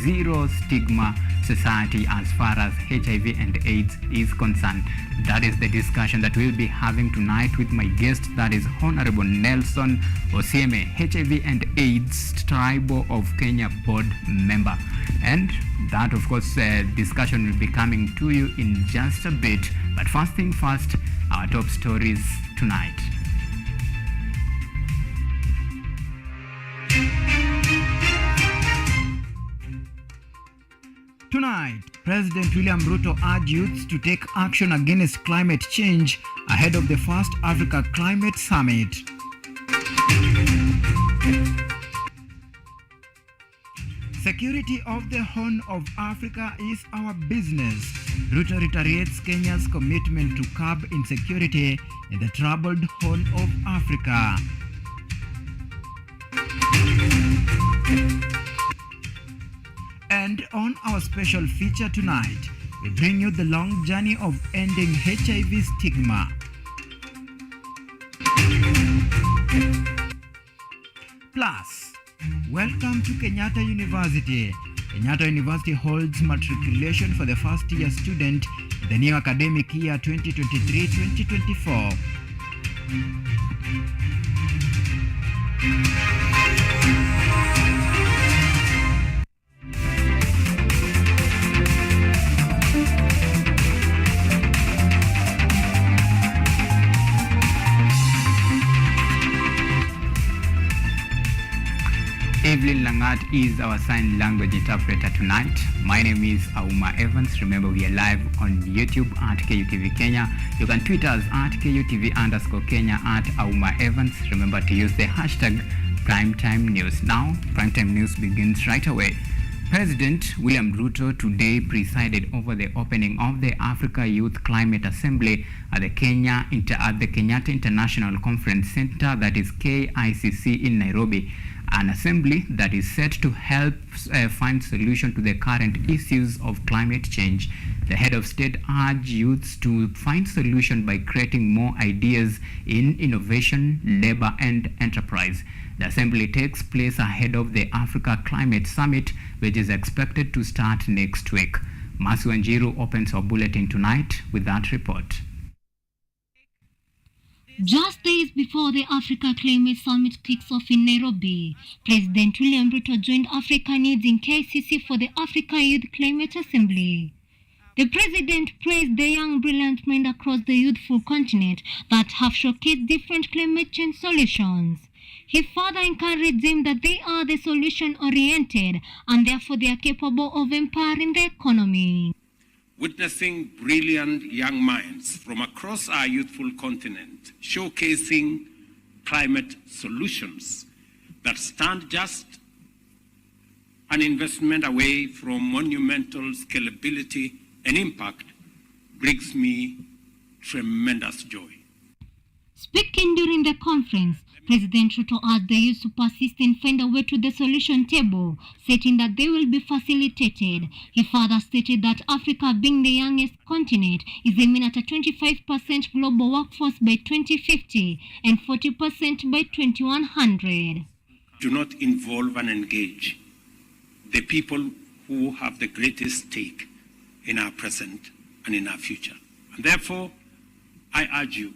zero stigma society as far as HIV and AIDS is concerned. That is the discussion that we'll be having tonight with my guest, that is Honorable Nelson Osieme, HIV and AIDS Tribal of Kenya board member. And that, of course, discussion will be coming to you in just a bit. But first thing first, our top stories tonight. Tonight, President William Ruto urged youths to take action against climate change ahead of the first Africa Climate Summit. Security of the Horn of Africa is our business. Ruto reiterates Kenya's commitment to curb insecurity in the troubled Horn of Africa. And on our special feature tonight, we bring you the long journey of ending HIV stigma. Plus, welcome to Kenyatta University. Kenyatta University holds matriculation for the first year student in the new academic year 2023-2024. Evelyn Langat is our sign language interpreter tonight. My name is Auma Evans. Remember, we are live on YouTube at Kutv Kenya. You can tweet us at KUTV_Kenya at Auma Evans. Remember to use the hashtag Primetime News. Now, Primetime News begins right away. President William Ruto today presided over the opening of the Africa Youth Climate Assembly at the Kenyatta International Conference Center, that is KICC in Nairobi. An assembly that is set to help find solution to the current issues of climate change. The head of state urged youths to find solution by creating more ideas in innovation, labor, and enterprise. The assembly takes place ahead of the Africa Climate Summit, which is expected to start next week. Masu Wanjiru opens our bulletin tonight with that report. Just days before the Africa Climate Summit kicks off in Nairobi, President William Ruto joined African youths in KCC for the Africa Youth Climate Assembly. The president praised the young, brilliant minds across the youthful continent that have showcased different climate change solutions. He further encouraged them that they are the solution-oriented and therefore they are capable of empowering the economy. Witnessing brilliant young minds from across our youthful continent showcasing climate solutions that stand just an investment away from monumental scalability and impact brings me tremendous joy. Speaking during the conference, President Ruto urged the youth to persist and find a way to the solution table, stating that they will be facilitated. He further stated that Africa, being the youngest continent, is aiming at a 25% global workforce by 2050 and 40% by 2100. Do not involve and engage the people who have the greatest stake in our present and in our future. And therefore, I urge you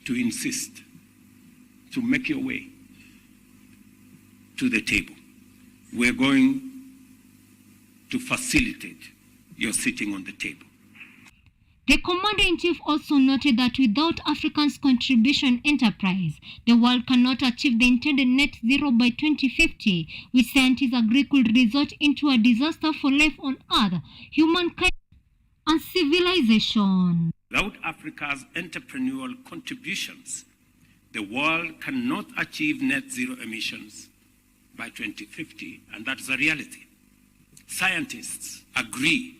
to insist, to make your way to the table. We're going to facilitate your sitting on the table. The Commander-in-Chief also noted that without Africans' contribution enterprise, the world cannot achieve the intended net zero by 2050, which scientists agree could result into a disaster for life on Earth, humankind, and civilization. Without Africa's entrepreneurial contributions, the world cannot achieve net zero emissions by 2050, and that's a reality. Scientists agree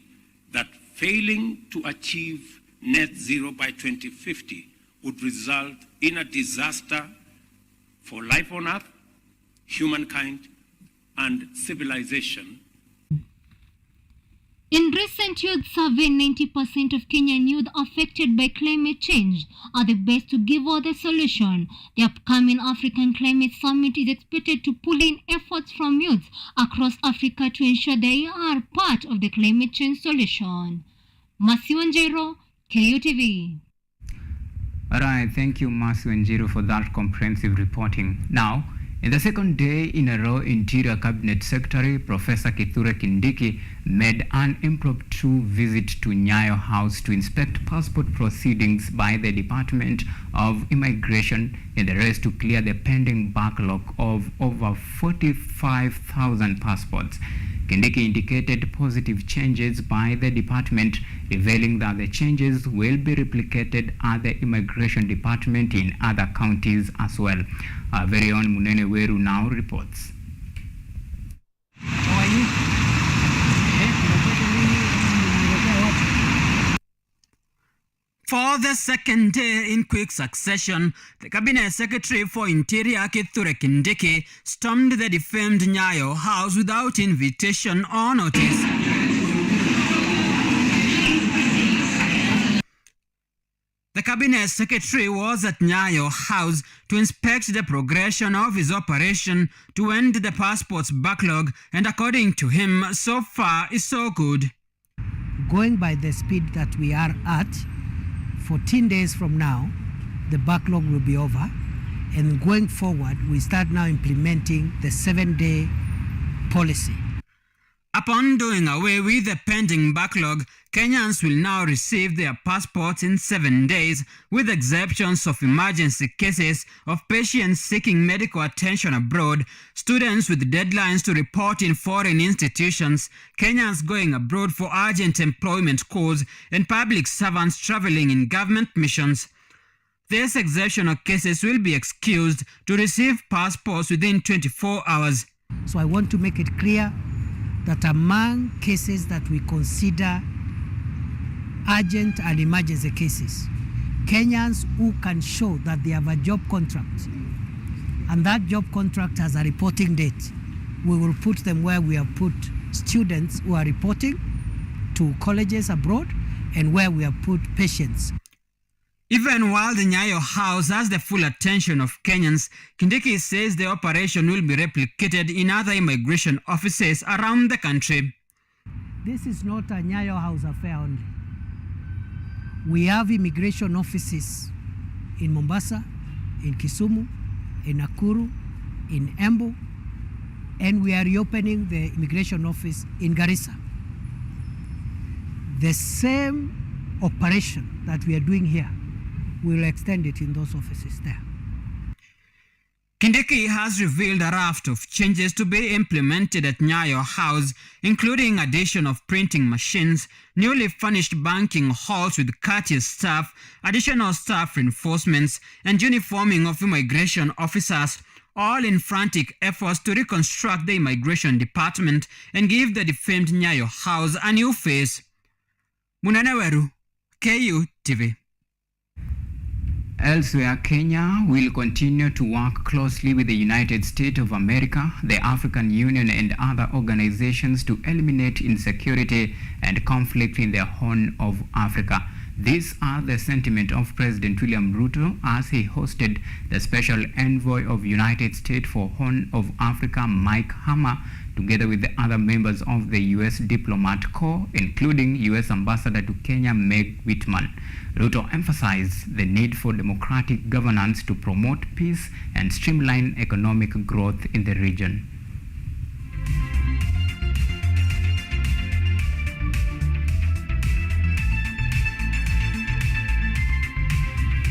that failing to achieve net zero by 2050 would result in a disaster for life on Earth, humankind, and civilization. In recent youth survey, 90% of Kenyan youth affected by climate change are the best to give all the solution. The upcoming African Climate Summit is expected to pull in efforts from youths across Africa to ensure they are part of the climate change solution. Masi Wanjiru, KUTV. All right, thank you, Masi Wanjiru, for that comprehensive reporting. Now, in the second day in a row, Interior Cabinet Secretary Professor Kithure Kindiki made an impromptu visit to Nyayo House to inspect passport proceedings by the Department of Immigration in the race to clear the pending backlog of over 45,000 passports. Kindiki indicated positive changes by the department, revealing that the changes will be replicated at the Immigration Department in other counties as well. Our very own Munene Weru now reports. How are you? For the second day in quick succession, the Cabinet Secretary for Interior Kithure Kindiki stormed the defamed Nyayo House without invitation or notice. The Cabinet Secretary was at Nyayo House to inspect the progression of his operation to end the passports backlog, and according to him, so far is so good. Going by the speed that we are at, 14 days from now, the backlog will be over, and going forward, we start now implementing the 7-day policy. Upon doing away with the pending backlog, Kenyans will now receive their passports in 7 days, with exceptions of emergency cases of patients seeking medical attention abroad, students with deadlines to report in foreign institutions, Kenyans going abroad for urgent employment calls, and public servants traveling in government missions. These exceptional cases will be excused to receive passports within 24 hours. So I want to make it clear that among cases that we consider urgent and emergency cases, Kenyans who can show that they have a job contract and that job contract has a reporting date, we will put them where we have put students who are reporting to colleges abroad and where we have put patients. Even while the Nyayo House has the full attention of Kenyans, Kindiki says the operation will be replicated in other immigration offices around the country. This is not a Nyayo House affair only. We have immigration offices in Mombasa, in Kisumu, in Nakuru, in Embu, and we are reopening the immigration office in Garissa. The same operation that we are doing here, we will extend it in those offices there. Kindiki has revealed a raft of changes to be implemented at Nyayo House, including addition of printing machines, newly furnished banking halls with courteous staff, additional staff reinforcements, and uniforming of immigration officers, all in frantic efforts to reconstruct the Immigration Department and give the defamed Nyayo House a new face. Munene Weru, KUTV. Elsewhere, Kenya will continue to work closely with the United States of America, the African Union, and other organizations to eliminate insecurity and conflict in the Horn of Africa. These are the sentiment of President William Ruto as he hosted the Special Envoy of United States for Horn of Africa, Mike Hammer, together with the other members of the U.S. Diplomat Corps, including U.S. Ambassador to Kenya, Meg Whitman. Ruto emphasized the need for democratic governance to promote peace and streamline economic growth in the region.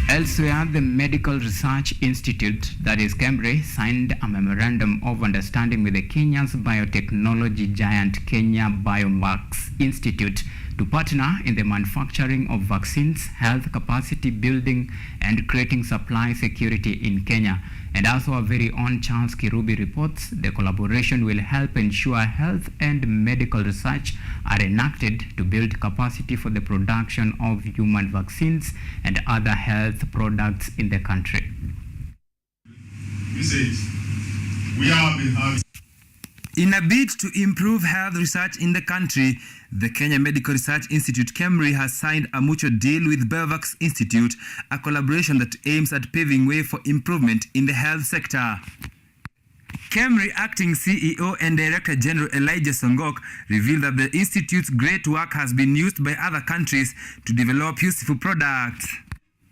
Elsewhere, the Medical Research Institute, that is KEMRI, signed a memorandum of understanding with the Kenya's biotechnology giant Kenya Biomax Institute to partner in the manufacturing of vaccines, health capacity building, and creating supply security in Kenya. And as our very own Charles Kirubi reports, the collaboration will help ensure health and medical research are enacted to build capacity for the production of human vaccines and other health products in the country. We say we have been having In a bid to improve health research in the country, the Kenya Medical Research Institute KEMRI has signed a mutual deal with Biovax Institute, a collaboration that aims at paving way for improvement in the health sector. KEMRI acting CEO and Director General Elijah Songok revealed that the institute's great work has been used by other countries to develop useful products.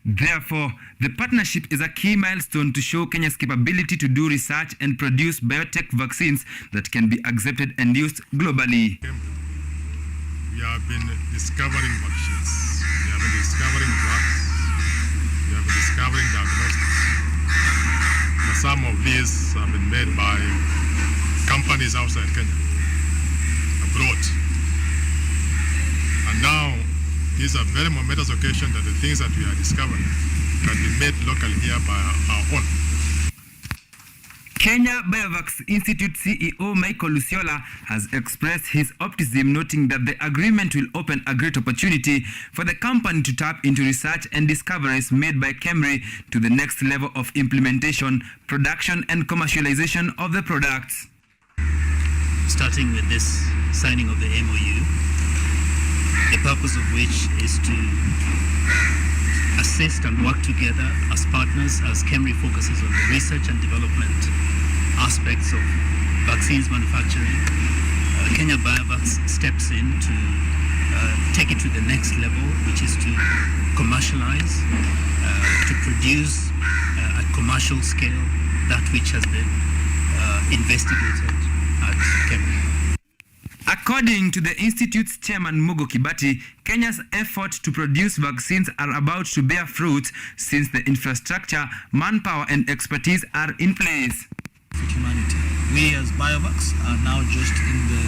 Therefore, the partnership is a key milestone to show Kenya's capability to do research and produce biotech vaccines that can be accepted and used globally. We have been discovering vaccines, we have been discovering drugs, we have been discovering diagnostics. But some of these have been made by companies outside Kenya, abroad. And now, this is a very momentous occasion that the things that we are discovering can be made locally here by our own. Kenya Biovax Institute CEO Michael Luciola has expressed his optimism, noting that the agreement will open a great opportunity for the company to tap into research and discoveries made by KEMRI to the next level of implementation, production and commercialization of the products. Starting with this signing of the MOU, the purpose of which is to assist and work together as partners as KEMRI focuses on the research and development aspects of vaccines manufacturing. Kenya Biovax steps in to take it to the next level, which is to commercialize, to produce at commercial scale that which has been investigated at KEMRI. According to the Institute's chairman Mugo Kibati, Kenya's effort to produce vaccines are about to bear fruit since the infrastructure, manpower and expertise are in place. Humanity. We as Biovax are now just in the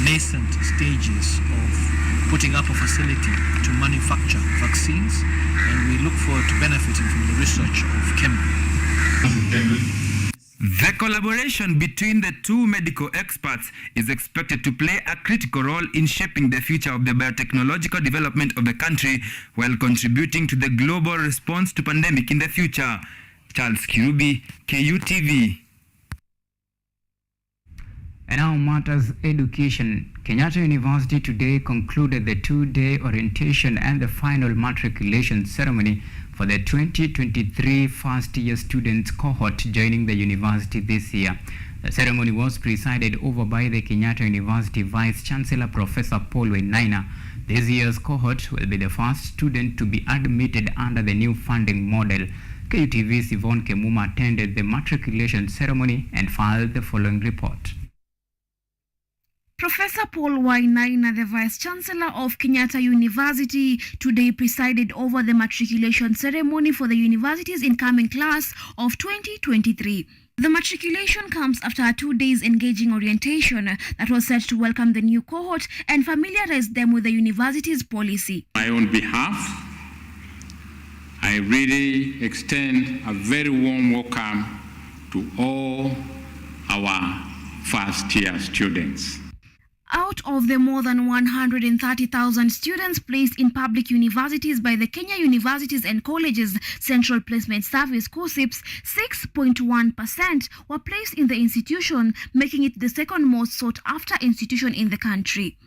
nascent stages of putting up a facility to manufacture vaccines, and we look forward to benefiting from the research of KEMRI. The collaboration between the two medical experts is expected to play a critical role in shaping the future of the biotechnological development of the country while contributing to the global response to pandemic in the future. Charles Kirubi, KUTV. And now matters education. Kenyatta University today concluded the two-day orientation and the final matriculation ceremony for the 2023 first-year students cohort joining the university this year. The ceremony was presided over by the Kenyatta University Vice-Chancellor Professor Paul Wainaina. This year's cohort will be the first student to be admitted under the new funding model. KUTV's Yvonne Kemuma attended the matriculation ceremony and filed the following report. Professor Paul Wainaina, the Vice-Chancellor of Kenyatta University, today presided over the matriculation ceremony for the university's incoming class of 2023. The matriculation comes after a 2 days engaging orientation that was set to welcome the new cohort and familiarize them with the university's policy. On my own behalf, I really extend a very warm welcome to all our first-year students. Out of the more than 130,000 students placed in public universities by the Kenya Universities and Colleges Central Placement Service (KUCCPS), 6.1% were placed in the institution, making it the second most sought-after institution in the country.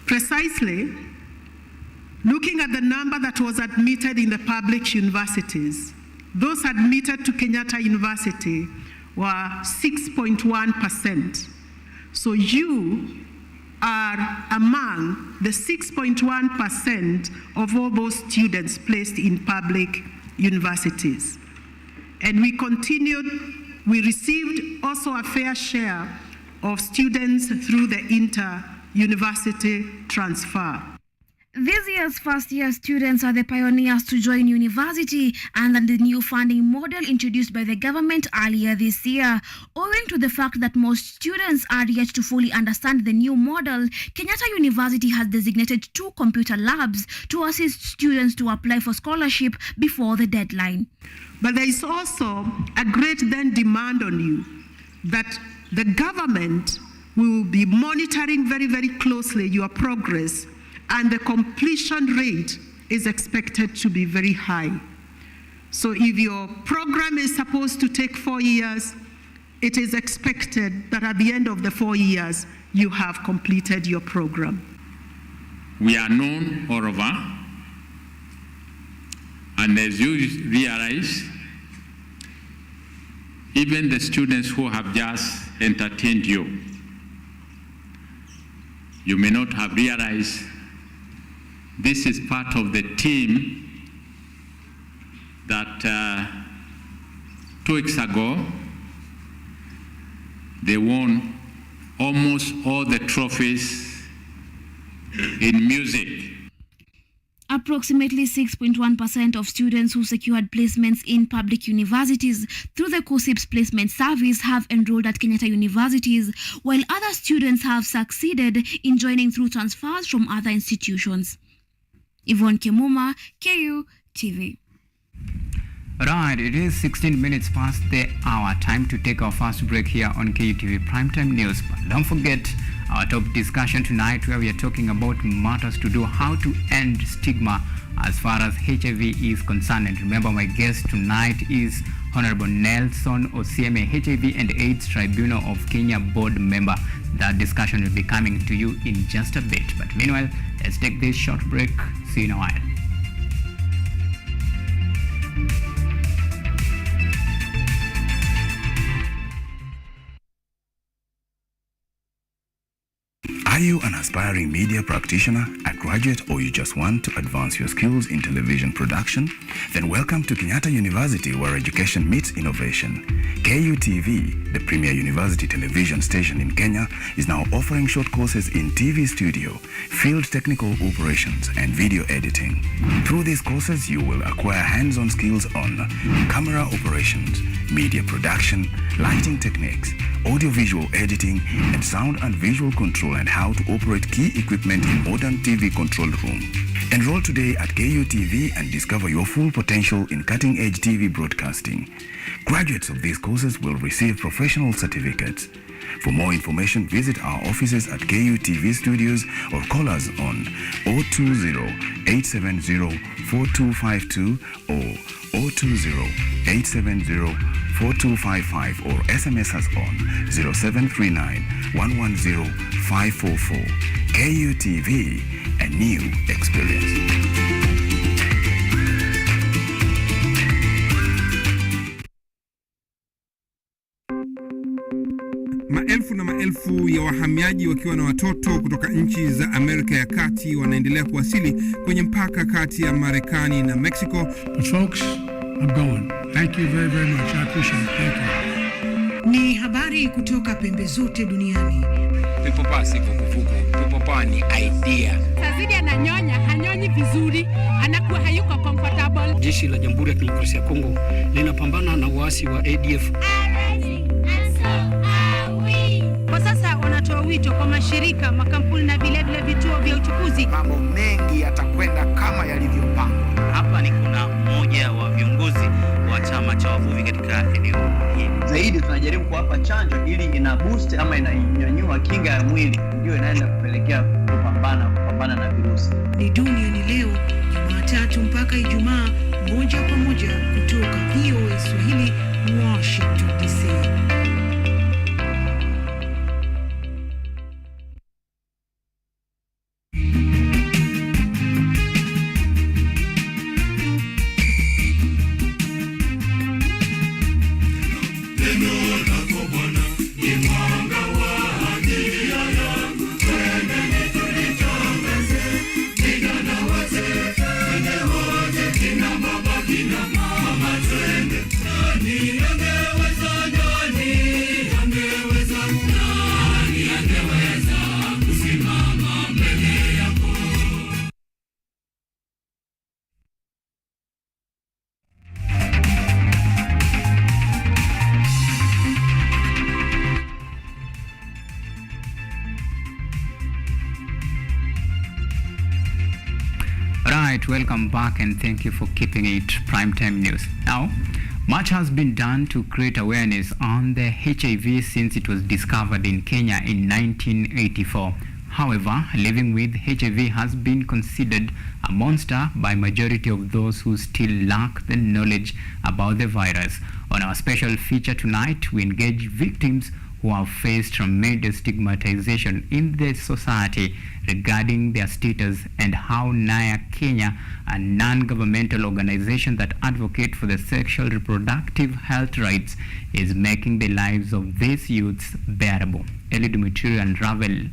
Precisely, looking at the number that was admitted in the public universities, those admitted to Kenyatta University were 6.1%. So you are among the 6.1% of all those students placed in public universities. And we received also a fair share of students through the inter-university transfer. This year's first-year students are the pioneers to join university under the new funding model introduced by the government earlier this year. Owing to the fact that most students are yet to fully understand the new model, Kenyatta University has designated 2 computer labs to assist students to apply for scholarship before the deadline. But there is also a great then demand on you that the government will be monitoring very, very closely your progress, and the completion rate is expected to be very high. So if your program is supposed to take 4 years, it is expected that at the end of the 4 years, you have completed your program. We are known all over, and as you realize, even the students who have just entertained you, you may not have realized this is part of the team that 2 weeks ago, they won almost all the trophies in music. Approximately 6.1% of students who secured placements in public universities through the Kutv's placement service have enrolled at Kenyatta universities, while other students have succeeded in joining through transfers from other institutions. Yvonne Kimuma, KUTV. Right, it is 16 minutes past the hour. Time to take our first break here on KUTV Primetime News. But don't forget our top discussion tonight, where we are talking about matters to do, how to end stigma as far as HIV is concerned. And remember, my guest tonight is Honorable Nelson Osieme, HIV and AIDS Tribunal of Kenya board member. That discussion will be coming to you in just a bit. But meanwhile, let's take this short break. See you in a while. Are you an aspiring media practitioner, a graduate, or you just want to advance your skills in television production? Then welcome to Kenyatta University, where education meets innovation. KUTV, the premier university television station in Kenya, is now offering short courses in TV studio, field technical operations, and video editing. Through these courses, you will acquire hands-on skills on camera operations, media production, lighting techniques, audio-visual editing, and sound and visual control, and how to operate key equipment in modern TV control room. Enroll today at KUTV and discover your full potential in cutting-edge TV broadcasting. Graduates of these courses will receive professional certificates. For more information, visit our offices at KUTV Studios or call us on 020-870-4252 or 020-870-4255 or SMS us on 0739-110-544. KUTV, a new experience. Maelfu na maelfu ya wahamiaji wakiwa na watoto kutoka nchi za Amerika ya Kati wanaendelea kuwasili kwenye mpaka kati ya Marekani na Mexico. The folks are going. Thank you very, very much. I appreciate it. Thank you. Ni habari kutoka pembe zote duniani. Pipopa si vuguvugu. Pipopa ni idea. Sazidi ananyonya, hanyonyi vizuri, anakuwa hayuko comfortable. Jeshi la Jamhuri ya Kidemokrasia ya Kongo linapambana na waasi wa ADF. Kwa sasa wanatoa wito kwa mashirika, makampuni na vile vituo vya uchukuzi. Mambo mengi yatakwenda kama yalivyopangwa. Hapa ni kuna mmoja wa viongozi wa chama cha wavuvi katika eneo hili. Zaidi tunajaribu kuwapa chanjo ili ina boost ama inanyanyua kinga ya mwili, ndio inaenda kupelekea kupambana na virusi. Ni duniani leo, Jumatatu mpaka Ijumaa, moja kwa moja kutoka VOA Swahili, Washington DC. Welcome back and thank you for keeping it Primetime News. Now, much has been done to create awareness on the HIV since it was discovered in Kenya in 1984. However, living with HIV has been considered a monster by majority of those who still lack the knowledge about the virus. On our special feature tonight, we engage victims who have faced tremendous stigmatization in the society regarding their status and how NAYA Kenya, a non-governmental organization that advocates for the sexual reproductive health rights, is making the lives of these youths bearable. Eli Dimitri unravel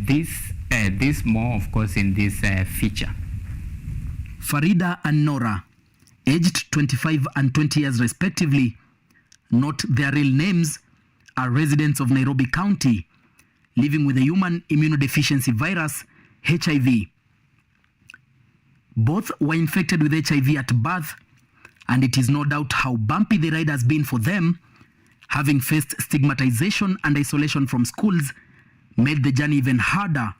this more, of course, in this feature. Farida and Nora, aged 25 and 20 years respectively, not their real names, are residents of Nairobi County living with the human immunodeficiency virus, HIV. Both were infected with HIV at birth, and it is no doubt how bumpy the ride has been for them, having faced stigmatization and isolation from schools, made the journey even harder,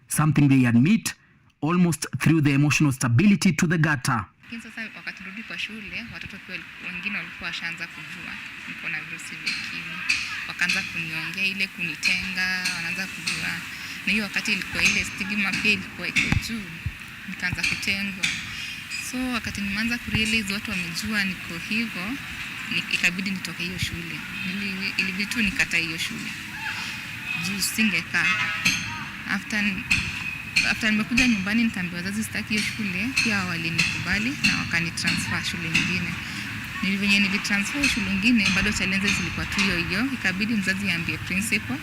something they admit almost threw the emotional stability to the gutter. Sasa wakati rudi kwa shule, watoto pia wengine walikuwa washaanza kujua niko na virusi vya ukimwi. Wakaanza kuniongea ile kunitenga, wanaanza kujua. Na hiyo wakati ilikuwa ile stigma pia ilikuwa iko juu. Nikaanza kutengwa. So wakati nimeanza kurealize watu wamejua niko hivyo, ikabidi nitoke hiyo shule. Ilibidi tu nikata hiyo shule. Juu singekaa. After nimekuja nyumbani nikaambia wazazi sitaki hiyo shule, pia walinikubali na wakanitransfer shule nyingine. Venye nilitransfer shule nyingine bado challenges zilikuwa tu hiyo, ikabidi mzazi aambie principal.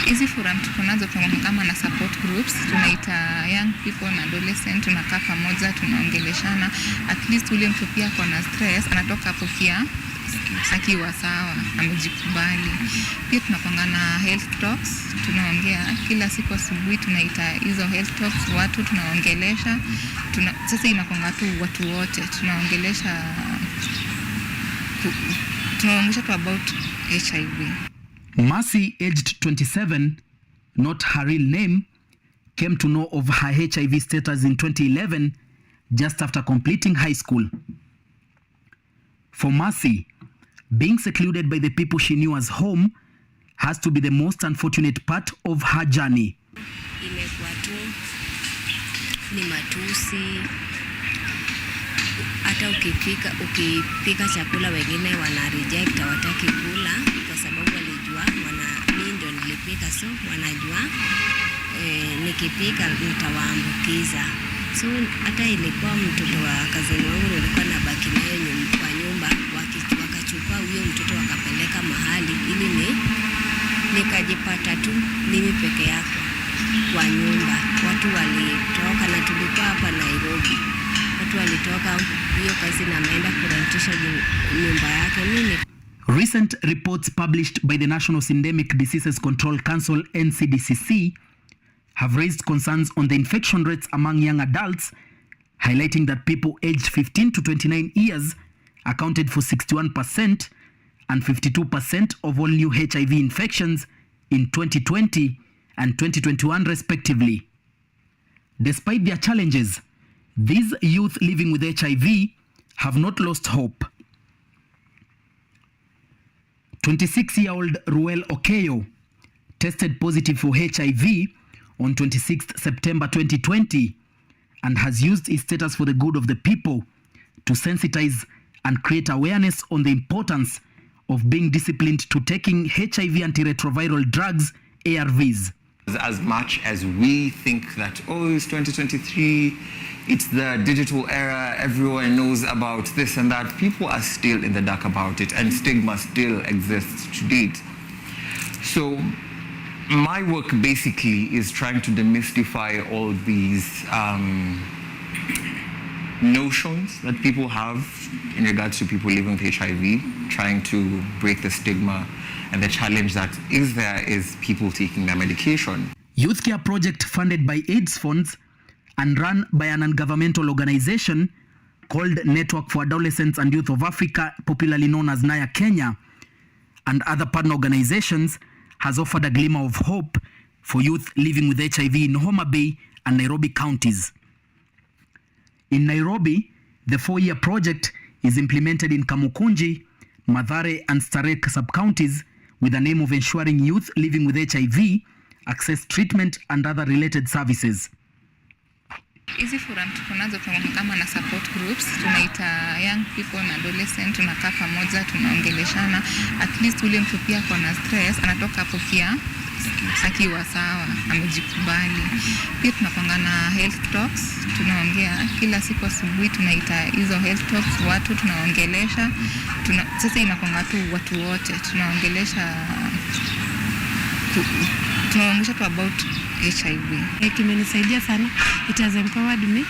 Hizi forum tuko nazo kama na support groups, tunaita young people na adolescent, tunakaa pamoja, tunaongeleshana, at least ule mtu pia kwa na stress anatoka hapo pia akiwa sawa, amejikubali. Pia tunapanga na health talks, tunaongea kila siku asubuhi, tunaita hizo health talks, watu tunaongelesha, sasa inakonga tu watu wote, tunaongelesha tu about HIV. Mercy, aged 27, not her real name, came to know of her HIV status in 2011, just after completing high school. For Mercy, being secluded by the people she knew as home has to be the most unfortunate part of her journey. Imekuwa tu ni matusi, hata ukipika chakula wengine wana reject, hawataki kula kwa sababu walijua mimi ndio nilipika, so wanajua nikipika nitawaambukiza. So hata ilikuwa mtoto wa kazini wangu nilikuwa nabaki naye kwa nyumba, wakachukua huyo mtoto wakapeleka mahali ili nikajipata tu mimi peke yako kwa nyumba. Watu walitoka na tulikuwa hapa Nairobi. Watu walitoka hiyo kazi na ameenda kurentisha nyumba yake. Recent reports published by the National Syndemic Diseases Control Council NCDCC have raised concerns on the infection rates among young adults, highlighting that people aged 15 to 29 years accounted for 61% and 52% of all new HIV infections in 2020 and 2021 respectively. Despite their challenges, these youth living with HIV have not lost hope. 26-year-old Ruel Okeyo tested positive for HIV on 26th September 2020 and has used his status for the good of the people to sensitize and create awareness on the importance of being disciplined to taking HIV antiretroviral drugs, ARVs. As much as we think that, it's 2023, it's the digital era, everyone knows about this and that, people are still in the dark about it, and stigma still exists to date. So my work basically is trying to demystify all these notions that people have in regards to people living with HIV, trying to break the stigma, and the challenge that is there is people taking their medication. Youth Care Project, funded by AIDS funds and run by an non-governmental organization called Network for Adolescents and Youth of Africa, popularly known as NAYA Kenya, and other partner organizations, has offered a glimmer of hope for youth living with HIV in Homa Bay and Nairobi counties. In Nairobi, the 4-year project is implemented in Kamukunji, Mathare and Starek sub-counties with the aim of ensuring youth living with HIV access treatment and other related services. Hizi forum tuko nazo kama na support groups, tunaita young people na adolescent, tunakaa pamoja, tunaongeleshana, at least ule mtu pia kuna stress anatoka hapo pia akiwa sawa, amejikubali. Pia tunapanga na health talks, tunaongea kila siku asubuhi, tunaita hizo health talks, watu tunaongelesha, sasa inakonga tu watu wote, tunaongelesha tu about HIV. Kimenisaidia sana, it has empowered me,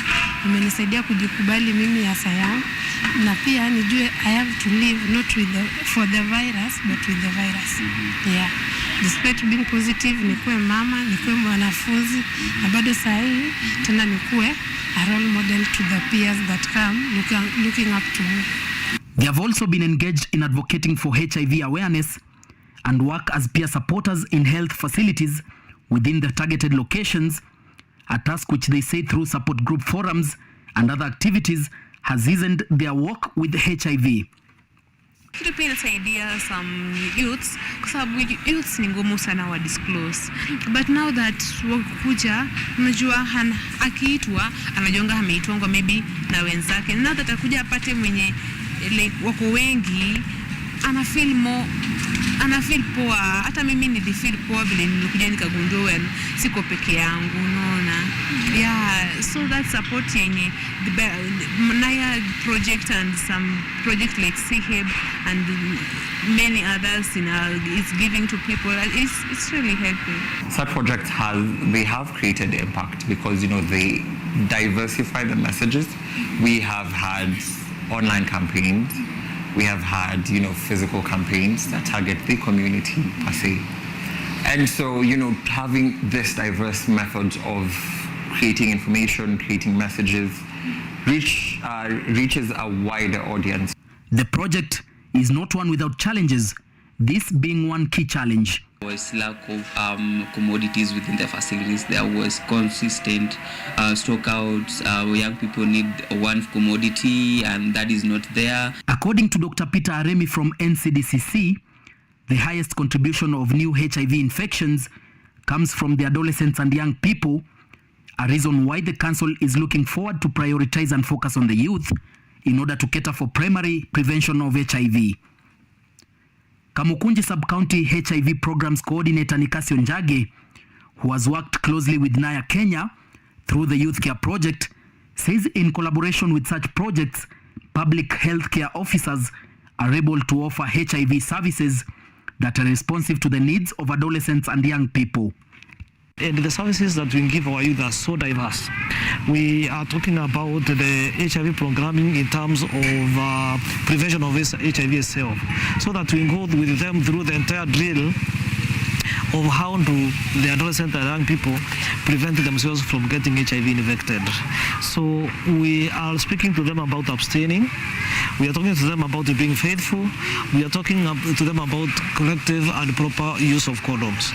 imenisaidia kujikubali mimi hasa yangu, na pia nijue I have to live not for the virus but with the virus. Yeah. Despite being positive, nikuwe mama, nikuwe mwanafunzi, na bado saa hii tena nikuwe a role model to the peers that come looking up to me. They have also been engaged in advocating for HIV awareness and work as peer supporters in health facilities within the targeted locations, a task which they say through support group forums and other activities has eased their work with HIV. Kitu pia inasaidia some youths kwa sababu youths ni ngumu sana wa disclose, but now that wakuja unajua akiitwa anajonga ameitwa maybe na wenzake, now that akuja apate mwenye like wako wengi ana feel poa. Hata mimi nilifeel poa vile nilikuja nikagundua siko peke yangu, unaona. Yeah, so that support yenye the Naya project and some project like CHIB and many others is giving to people, it's really helping. Such projects have created impact because they diversify the messages. We have had online campaigns. We have had, physical campaigns that target the community per se. And so, having this diverse method of creating information, creating messages, reaches a wider audience. The project is not one without challenges, this being one key challenge. There was lack of commodities within the facilities. There was consistent stockouts. Young people need one commodity and that is not there. According to Dr. Peter Aremi from NCDCC, the highest contribution of new HIV infections comes from the adolescents and young people, a reason why the council is looking forward to prioritize and focus on the youth in order to cater for primary prevention of HIV. Kamukunji Sub-County HIV Programs Coordinator Nikasio Njage, who has worked closely with Naya Kenya through the Youth Care Project, says in collaboration with such projects, public health care officers are able to offer HIV services that are responsive to the needs of adolescents and young people. And the services that we give our youth are so diverse. We are talking about the HIV programming in terms of prevention of HIV itself, so that we go with them through the entire drill of how do the adolescent and young people prevent themselves from getting HIV infected. So we are speaking to them about abstaining. We are talking to them about being faithful. We are talking to them about collective and proper use of condoms.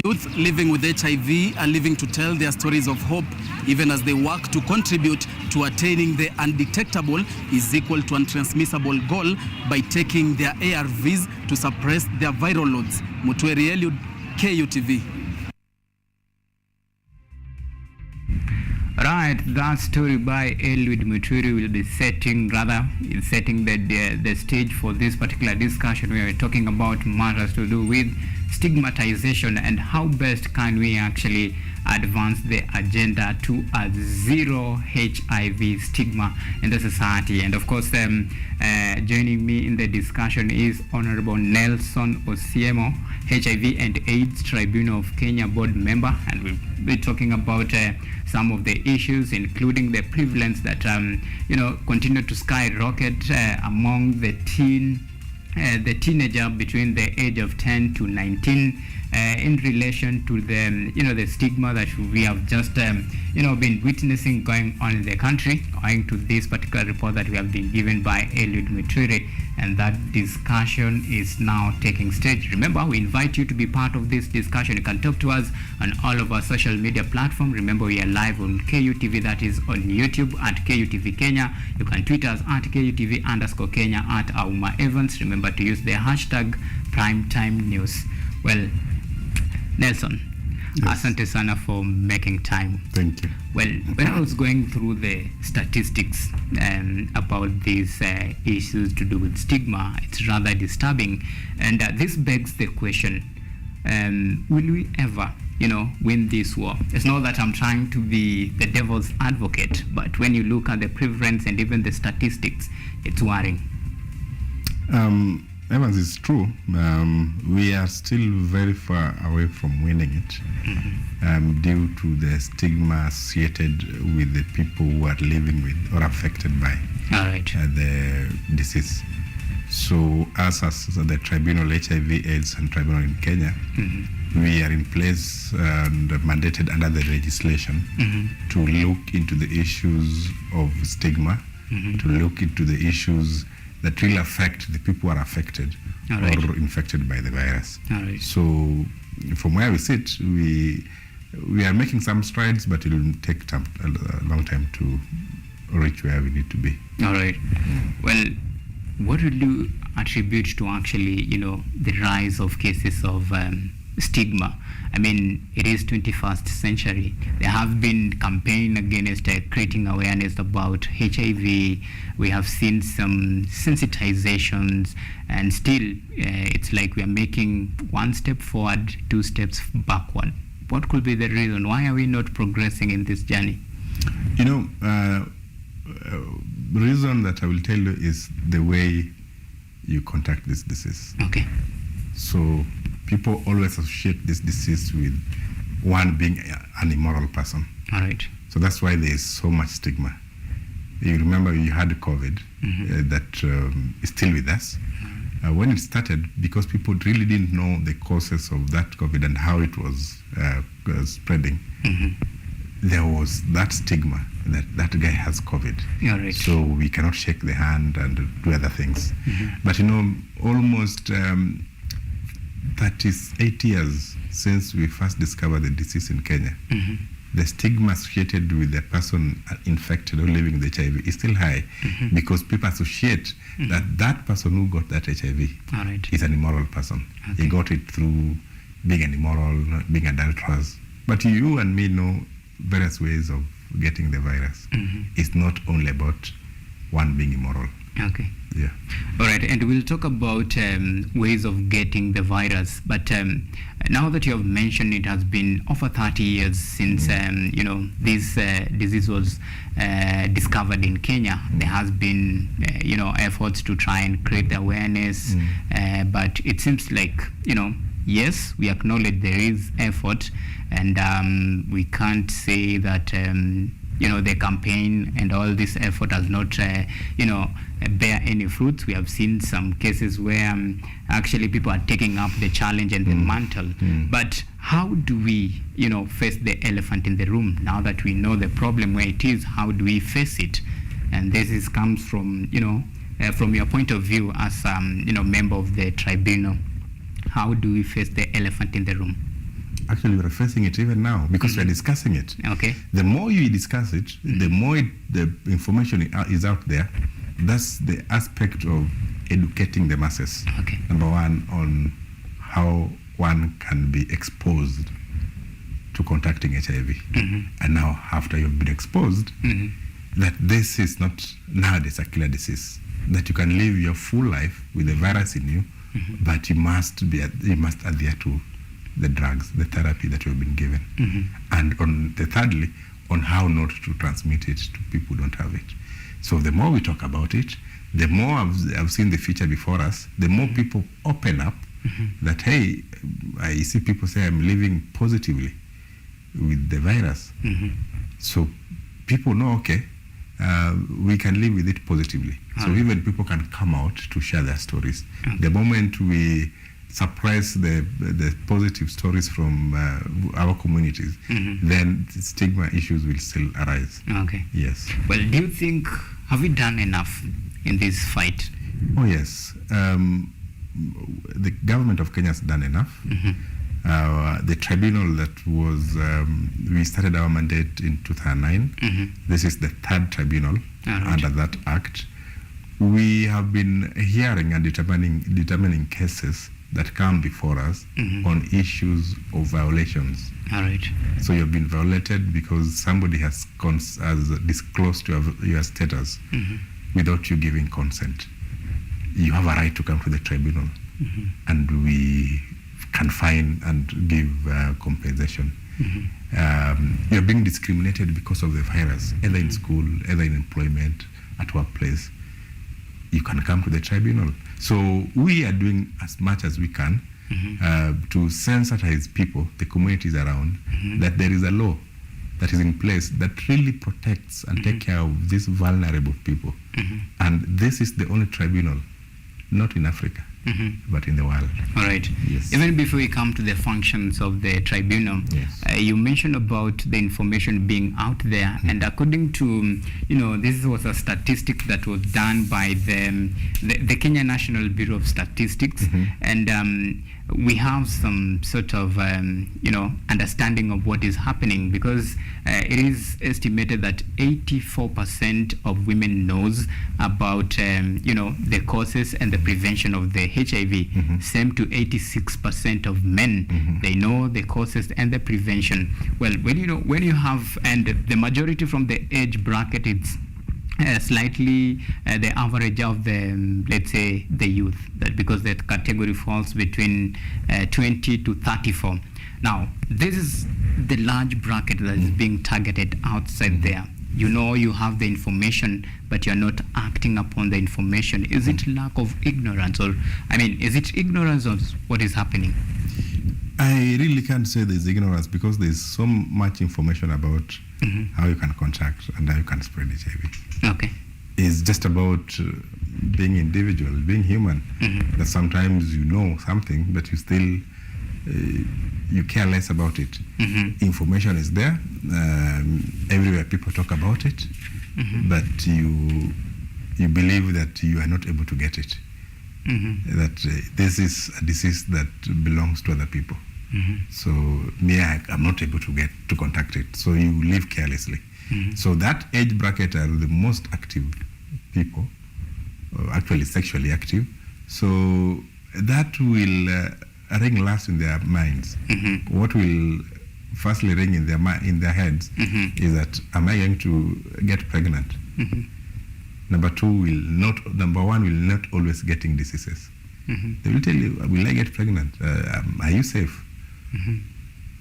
Youth living with HIV are living to tell their stories of hope, even as they work to contribute to attaining the undetectable is equal to untransmissible goal by taking their ARVs to suppress their viral loads. Mutweri Eliud, Kutv. Right, that story by Eliud Mutwiri will be setting the stage for this particular discussion. We are talking about matters to do with stigmatization and how best can we actually advance the agenda to a zero HIV stigma in the society. And of course, joining me in the discussion is Honorable Nelson Osiemo, HIV and AIDS Tribunal of Kenya board member, and we'll be talking about some of the issues, including the prevalence that continue to skyrocket among the teenager between the age of 10 to 19 in relation to the stigma that we have just been witnessing going on in the country, owing to this particular report that we have been given by Eliud Mutwiri, and that discussion is now taking stage. Remember, we invite you to be part of this discussion. You can talk to us on all of our social media platforms. Remember, we are live on KUTV, that is on YouTube at KUTV Kenya. You can tweet us at KUTV_Kenya at Auma Evans. Remember to use the hashtag PrimetimeNews. Well, Nelson, Asante sana for making time. Thank you. Well, when I was going through the statistics about these issues to do with stigma, it's rather disturbing. And this begs the question, will we ever, win this war? It's not that I'm trying to be the devil's advocate, but when you look at the prevalence and even the statistics, it's worrying. Evans, is true. We are still very far away from winning it due to the stigma associated with the people who are living with or affected by the disease. So us as the Tribunal, HIV/AIDS and Tribunal in Kenya, we are in place and mandated under the legislation to look into the issues of stigma, to look into the issues that will affect the people who are affected or infected by the virus. So from where we sit, we are making some strides, but it will take a long time to reach where we need to be. All right. Well, what would you attribute to actually, the rise of cases of stigma? I mean, it is 21st century. There have been campaign against creating awareness about HIV. We have seen some sensitizations, and still it's like we are making one step forward, two steps backward. What could be the reason? Why are we not progressing in this journey? The reason that I will tell you is the way you contact this disease. Okay. So people always associate this disease with one being an immoral person. All right. So that's why there is so much stigma. You remember you had COVID that is still with us. When it started, because people really didn't know the causes of that COVID and how it was spreading, there was that stigma that guy has COVID. All right. So we cannot shake the hand and do other things. But almost 38 years since we first discovered the disease in Kenya, the stigma associated with the person infected or living with HIV is still high because people associate that person who got that HIV is an immoral person. He got it through being an immoral, being adulterous. But you and me know various ways of getting the virus. It's not only about one being immoral. Okay. Yeah. All right, and we'll talk about ways of getting the virus. But now that you have mentioned it has been over 30 years since this disease was discovered in Kenya, there has been efforts to try and create the awareness. But it seems like yes, we acknowledge there is effort, and we can't say that the campaign and all this effort has not bear any fruits. We have seen some cases where actually people are taking up the challenge and the mantle. But how do we face the elephant in the room now that we know the problem where it is? How do we face it? And this comes from from your point of view as member of the tribunal. How do we face the elephant in the room? Actually, we're facing it even now because we're discussing it. Okay. The more you discuss it, the more the information is out there. That's the aspect of educating the masses. Okay. Number one, on how one can be exposed to contacting HIV. And now, after you've been exposed, that this is not nowadays a killer disease. That you can live your full life with the virus in you, but you must adhere to the drugs, the therapy that you have been given. And thirdly, on how not to transmit it to people who don't have it. So the more we talk about it, the more I've seen the future before us, the more people open up that, hey, I see people say I'm living positively with the virus. So people know, okay, we can live with it positively. So even people can come out to share their stories. The moment we suppress the positive stories from our communities, then stigma issues will still arise. Okay. Yes. Well, do you think, have we done enough in this fight? Oh, yes. The government of Kenya has done enough. The tribunal that was, we started our mandate in 2009. This is the third tribunal under that act. We have been hearing and determining cases that come before us on issues of violations. All right. So you've been violated because somebody has disclosed your status without you giving consent. You have a right to come to the tribunal, and we can fine and give compensation. You're being discriminated because of the virus, either in school, either in employment, at workplace. You can come to the tribunal. So we are doing as much as we can to sensitize people, the communities around, that there is a law that is in place that really protects and take care of these vulnerable people. And this is the only tribunal, not in Africa, but in the world. All right. Yes. Even before we come to the functions of the tribunal, you mentioned about the information being out there, and according to, this was a statistic that was done by the Kenya National Bureau of Statistics, and we have some sort of, understanding of what is happening, because it is estimated that 84% of women knows about, the causes and the prevention of the HIV. Same to 86% of men, they know the causes and the prevention. Well, when you have, and the majority from the age bracket, it's slightly the average of the, let's say, the youth, that because that category falls between 20 to 34. Now, this is the large bracket that is being targeted outside there. You have the information, but you're not acting upon the information. Is it lack of ignorance, or, is it ignorance of what is happening? I really can't say there's ignorance, because there's so much information about how you can contract and how you can spread HIV. Okay. It's just about being individual, being human. That sometimes you know something, but you still you care less about it. Information is there. Everywhere people talk about it, but you believe that you are not able to get it. That this is a disease that belongs to other people. So me, I'm not able to contact it. So you live carelessly. So that age bracket are the most active people, actually sexually active. So that will ring last in their minds. What will firstly ring in their heads is that, am I going to get pregnant? Number one will not always getting diseases. They will tell you, will I get pregnant? Are you safe?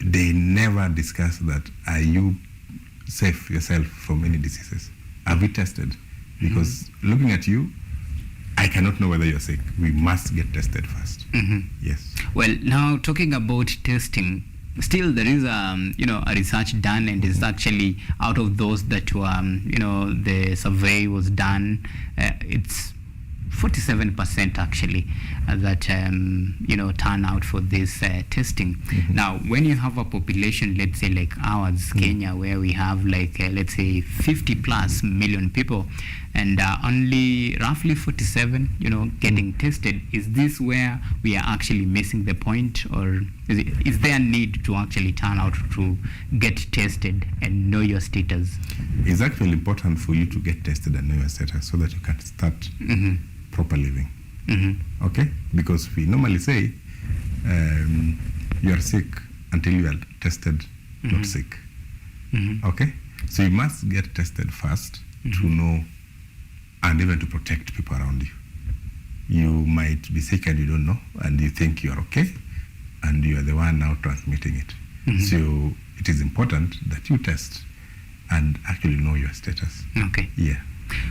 They never discuss that. Are you safe yourself from any diseases? Have you tested? Because looking at you, I cannot know whether you're sick. We must get tested first. Yes. Well, now talking about testing, still there is a research done, and it's actually out of those that were the survey was done, it's 47% actually that turn out for this testing. Now, when you have a population, let's say like ours, Kenya, where we have like let's say 50 plus million people, and only roughly 47 getting tested, is this where we are actually missing the point, or is there a need to actually turn out to get tested and know your status? It's actually important for you to get tested and know your status so that you can start proper living. Okay? Because we normally say you are sick until you are tested not sick. Okay? So you must get tested first to know, and even to protect people around you. You might be sick and you don't know, and you think you are okay, and you are the one now transmitting it. So it is important that you test and actually know your status. Okay. Yeah.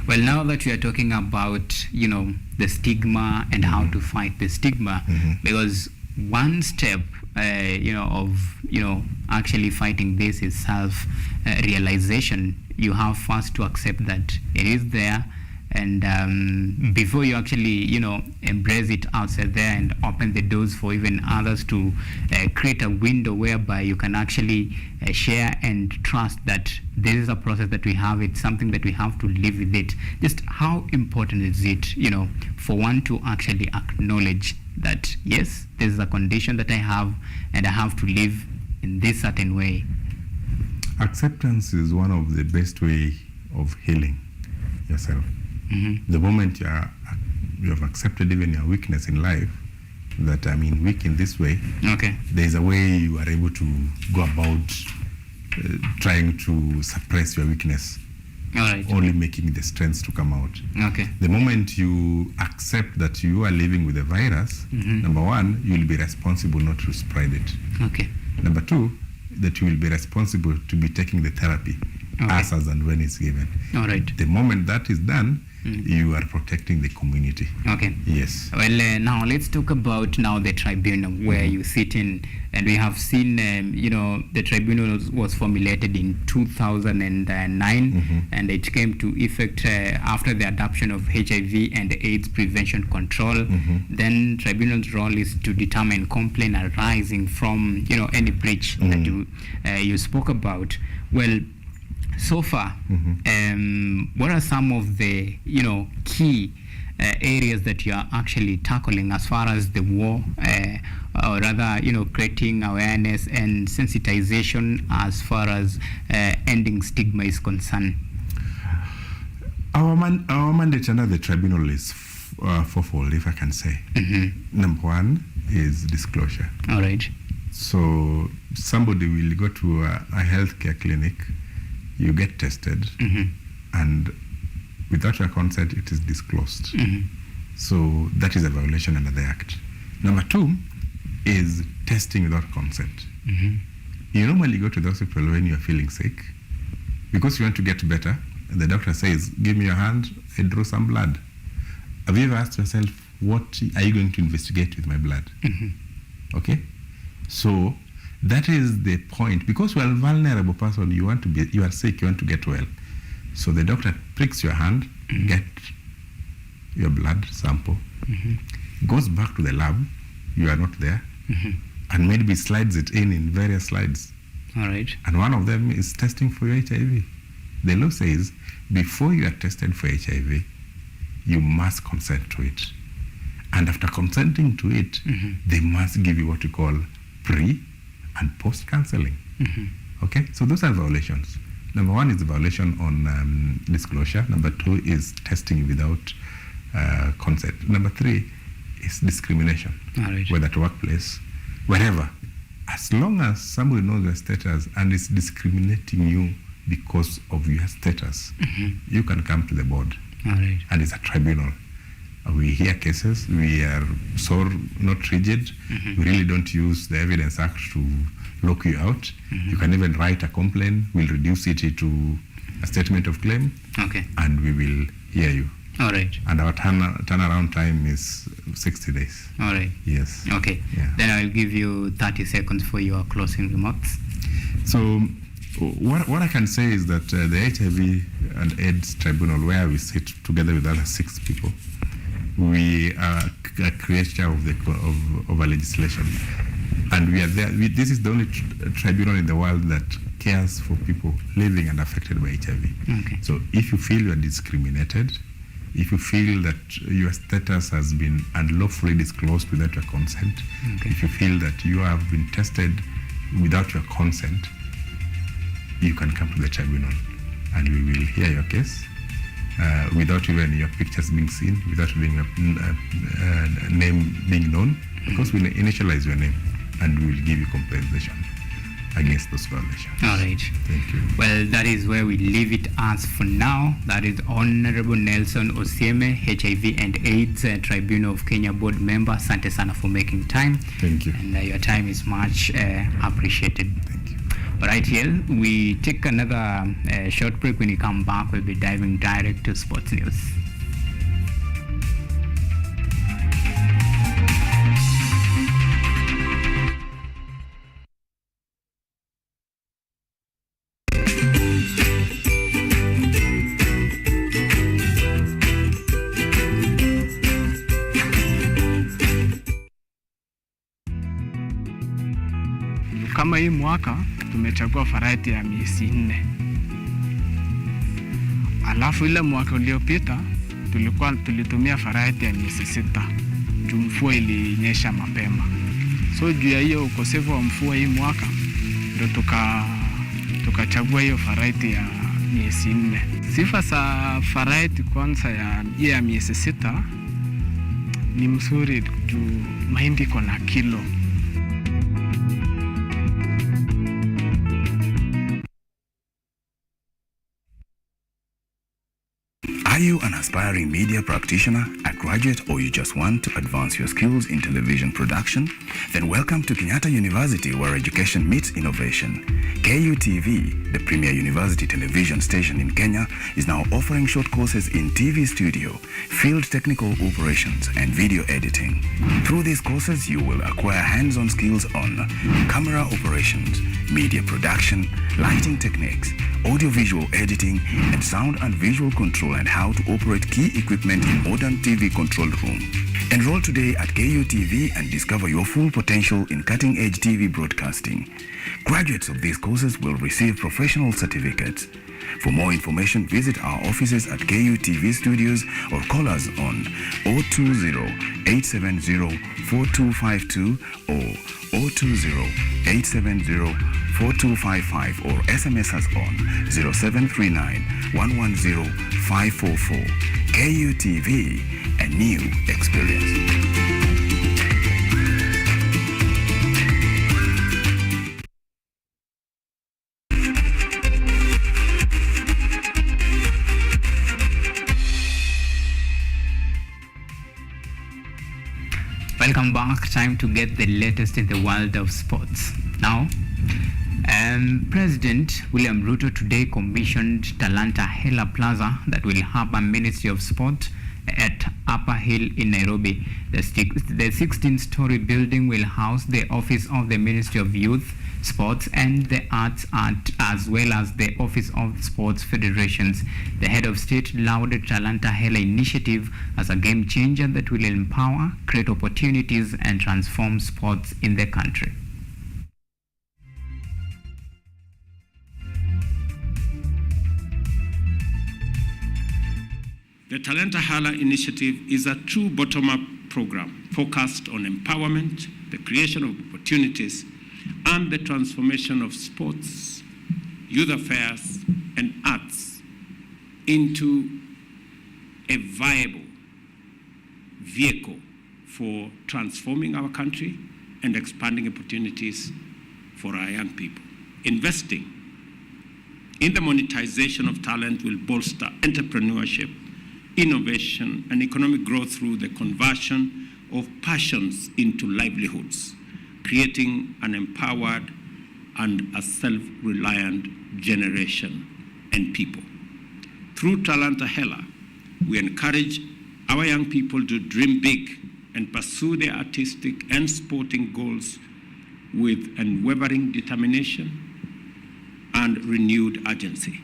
Well, now that we are talking about, the stigma and how to fight the stigma, because one step, of, actually fighting this is self-realization. You have first to accept that it is there, and before you actually, embrace it outside there and open the doors for even others to create a window whereby you can actually share and trust that this is a process that we have, it's something that we have to live with it. Just how important is it, for one to actually acknowledge that, yes, this is a condition that I have and I have to live in this certain way? Acceptance is one of the best way of healing yourself. The moment you have accepted even your weakness in life, that, I mean, weak in this way, Okay. there's a way you are able to go about trying to suppress your weakness. All right. Only making the strengths to come out. Okay. The moment you accept that you are living with the virus, number one, you will be responsible not to spread it. Okay. Number two, that you will be responsible to be taking the therapy as and when it's given. All right. The moment that is done, you are protecting the community. Okay. Yes. Well, now let's talk about now the tribunal where you sit in, and we have seen, the tribunal was formulated in 2009, and it came to effect after the adoption of HIV and AIDS prevention control. Then tribunal's role is to determine complaint arising from, any breach that you spoke about. Well, so far, what are some of the, key areas that you are actually tackling as far as the war, or rather, creating awareness and sensitization as far as ending stigma is concerned? Our mandate under the tribunal is fourfold, if I can say. Number one is disclosure. All right. So somebody will go to a healthcare clinic, you get tested, and without your consent, it is disclosed. So that is a violation under the Act. Number two is testing without consent. You normally go to the hospital when you are feeling sick because you want to get better. And the doctor says, give me your hand, I draw some blood. Have you ever asked yourself, what are you going to investigate with my blood? Okay? So that is the point. Because you are a vulnerable person, you are sick, you want to get well. So the doctor pricks your hand, get your blood sample, goes back to the lab, you are not there, and maybe slides it in various slides. All right. And one of them is testing for HIV. The law says before you are tested for HIV, you must consent to it. And after consenting to it, they must give you what you call pre and post counseling. Okay, so those are violations. Number one is the violation on disclosure. Number two is testing without consent. Number three is discrimination, whether at workplace, wherever. As long as somebody knows your status and is discriminating you because of your status, you can come to the board. And it's a tribunal. We hear cases. We are so not rigid. We really don't use the Evidence Act to lock you out. You can even write a complaint. We'll reduce it to a statement of claim. Okay. And we will hear you. All right. And our turnaround time is 60 days. All right. Yes. Okay. Yeah. Then I'll give you 30 seconds for your closing remarks. So what I can say is that the HIV and AIDS Tribunal, where we sit together with other 6 people, we are a creature of a legislation. And we are there. This is the only tribunal in the world that cares for people living and affected by HIV. Okay. So if you feel you are discriminated, if you feel that your status has been unlawfully disclosed without your consent, if you feel that you have been tested without your consent, you can come to the tribunal and we will hear your case without even your pictures being seen, without even your name being known, because we initialize your name and we will give you compensation against those violations. All right. Thank you. Well, that is where we leave it as for now. That is Honorable Nelson Osieme, HIV and AIDS Tribunal of Kenya Board Member. Asante sana for making time. Thank you. And your time is much appreciated. Thank you. All right, here we take another short break. When we come back, we'll be diving direct to sports news. Kama hii mwaka tumechagua variety ya miezi 4. Alafu ile mwaka uliopita tulitumia variety ya miezi 6. Juu mvua ilinyesha mapema. So juu ya hiyo ukosefu wa mvua hii mwaka ndio tukachagua hiyo variety ya miezi 4. Sifa za variety kwanza ya miezi 6 ni mzuri juu mahindi iko na kilo. Are you an aspiring media practitioner, a graduate, or you just want to advance your skills in television production? Then welcome to Kenyatta University, where education meets innovation. KUTV, the premier university television station in Kenya, is now offering short courses in TV studio, field technical operations, and video editing. Through these courses, you will acquire hands-on skills on camera operations, media production, lighting techniques, audiovisual editing, and sound and visual control, and how to operate key equipment in modern TV control room. Enroll today at KUTV and discover your full potential in cutting-edge TV broadcasting. Graduates of these courses will receive professional certificates. For more information, visit our offices at KUTV Studios or call us on 020-870-4252 or 020-870-4255 or SMS us on 0739-110-544. KUTV, a new experience. Welcome back. Time to get the latest in the world of sports. Now, President William Ruto today commissioned Talanta Hela Plaza that will have a Ministry of Sport at Upper Hill in Nairobi. The 16-story building will house the office of the Ministry of Youth, Sports and the Arts, as well as the Office of Sports Federations. The head of state lauded Talanta Hela initiative as a game changer that will empower, create opportunities and transform sports in the country. The Talanta Hala initiative is a true bottom-up program focused on empowerment, the creation of opportunities, and the transformation of sports, youth affairs, and arts into a viable vehicle for transforming our country and expanding opportunities for our young people. Investing in the monetization of talent will bolster entrepreneurship, innovation, and economic growth through the conversion of passions into livelihoods, creating an empowered and a self-reliant generation and people. Through Talanta Hela, we encourage our young people to dream big and pursue their artistic and sporting goals with unwavering determination and renewed urgency.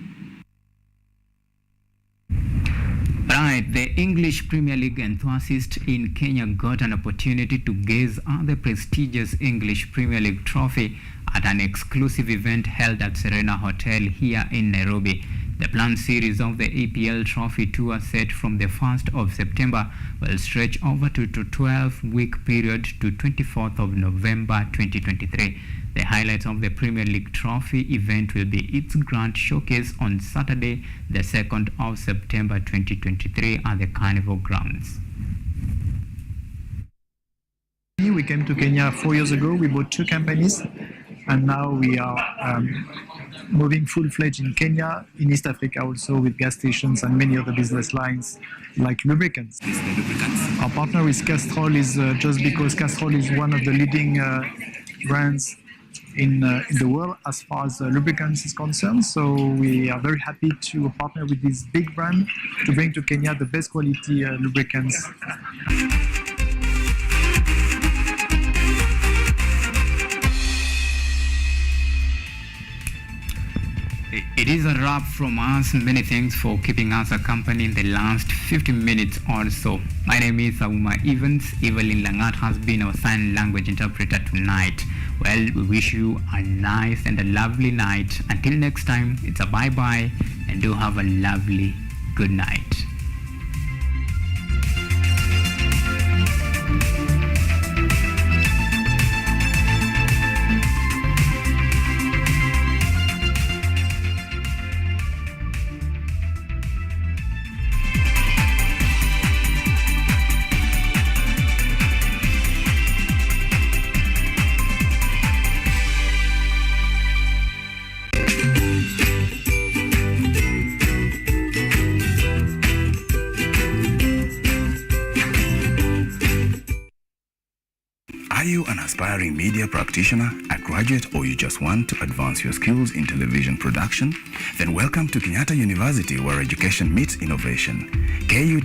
Right, the English Premier League enthusiasts in Kenya got an opportunity to gaze at the prestigious English Premier League trophy at an exclusive event held at Serena Hotel here in Nairobi. The planned series of the EPL Trophy Tour, set from the 1st of September, will stretch over to 12-week period to 24th of November 2023. The highlights of the Premier League Trophy event will be its grand showcase on Saturday, the 2nd of September 2023 at the Carnival Grounds. We came to Kenya 4 years ago. We bought 2 companies, and now we are moving full-fledged in Kenya, in East Africa also, with gas stations and many other business lines like lubricants. Our partner with Castrol is just because Castrol is one of the leading brands in the world as far as lubricants is concerned. So we are very happy to partner with this big brand to bring to Kenya the best quality lubricants. It is a wrap from us. Many thanks for keeping us a company in the last 15 minutes or so. My name is Auma Evans. Evelyn Langat has been our sign language interpreter tonight. Well, we wish you a nice and a lovely night. Until next time, it's a bye-bye, and do have a lovely good night. Are you an aspiring media practitioner, a graduate, or you just want to advance your skills in television production? Then welcome to Kenyatta University, where education meets innovation. KUT